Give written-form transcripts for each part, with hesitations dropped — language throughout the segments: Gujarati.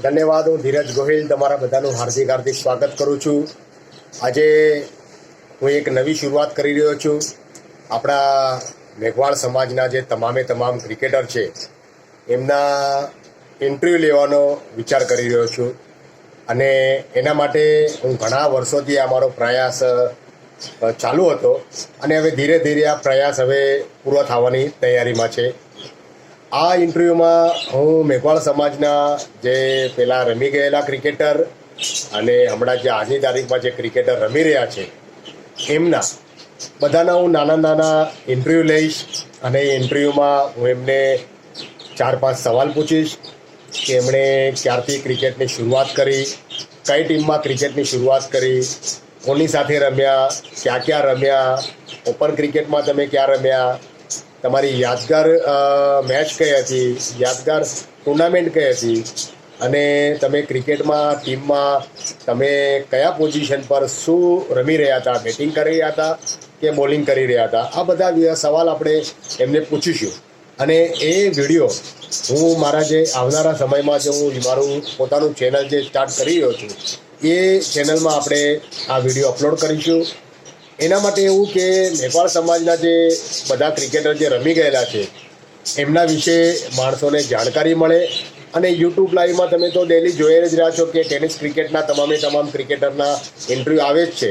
ધન્યવાદ. હું ધીરજ ગોહિલ તમારા બધાનું હાર્દિક હાર્દિક સ્વાગત કરું છું. આજે હું એક નવી શરૂઆત કરી રહ્યો છું. આપણા મેઘવાળ સમાજના જે તમામ ક્રિકેટર છે એમના ઇન્ટરવ્યૂ લેવાનો વિચાર કરી રહ્યો છું અને એના માટે હું ઘણા વર્ષોથી આ મારો પ્રયાસ ચાલુ હતો અને હવે ધીરે ધીરે આ પ્રયાસ હવે પૂરો થવાની તૈયારીમાં છે. આ ઇન્ટરવ્યૂમાં હું મેઘવાળ સમાજના જે પહેલાં રમી ગયેલા ક્રિકેટર અને હમણાં જે આજની તારીખમાં જે ક્રિકેટર રમી રહ્યા છે એમના બધાના હું નાના ઇન્ટરવ્યૂ લઈશ અને એ ઇન્ટરવ્યૂમાં હું એમને 4-5 સવાલ પૂછીશ કે એમણે ક્યારથી ક્રિકેટની શરૂઆત કરી, કઈ ટીમમાં ક્રિકેટની શરૂઆત કરી, કોની સાથે રમ્યા, ક્યાં રમ્યા, ઓપન ક્રિકેટમાં તમે ક્યાં રમ્યા, તમારી યાદગાર મેચ કઈ હતી, યાદગાર ટુર્નામેન્ટ કઈ હતી અને તમે ક્રિકેટમાં ટીમમાં તમે કયા પોઝિશન પર શું રમી રહ્યા હતા, બેટિંગ કરી રહ્યા હતા કે બોલિંગ કરી રહ્યા હતા. આ બધા સવાલ આપણે એમને પૂછીશું અને એ વિડીયો હું મારા જે આવનારા સમયમાં જે હું મારું પોતાનું ચેનલ જે સ્ટાર્ટ કરી રહ્યો છું એ ચેનલમાં આપણે આ વિડીયો અપલોડ કરીશું. એના માટે એવું કે મેઘવાળ સમાજના જે બધા ક્રિકેટર જે રમી ગયેલા છે એમના વિશે માણસોને જાણકારી મળે અને યુટ્યુબ લાઈવમાં તમે તો ડેલી જોઈ જ રહ્યા છો કે ટેનિસ ક્રિકેટના તમામ ક્રિકેટરના ઇન્ટરવ્યૂ આવે જ છે,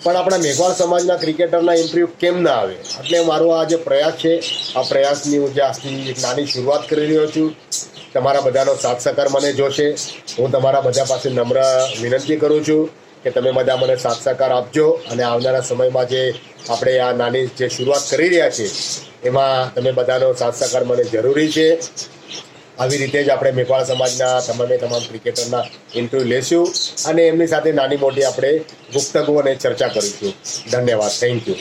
પણ આપણા મેઘવાળ સમાજના ક્રિકેટરના ઇન્ટરવ્યૂ કેમ ના આવે? એટલે મારો આ જે પ્રયાસ છે આ પ્રયાસની હું જે આજથી એક નાની શરૂઆત કરી રહ્યો છું. તમારા બધાનો સાથ સહકાર મને જોશે. હું તમારા બધા પાસે નમ્ર વિનંતી કરું છું કે તમે બધા મને સાથ સહકાર આપજો અને આવનારા સમયમાં જે આપણે આ નાની જે શરૂઆત કરી રહ્યા છીએ એમાં તમે બધાનો સાથ સહકાર મને જરૂરી છે. આવી રીતે જ આપણે મેઘવાળ સમાજના તમામ ક્રિકેટરના ઇન્ટરવ્યૂ લેશું અને એમની સાથે નાની મોટી આપણે ગુફ્તગુ અને ચર્ચા કરીશું. ધન્યવાદ. Thank you.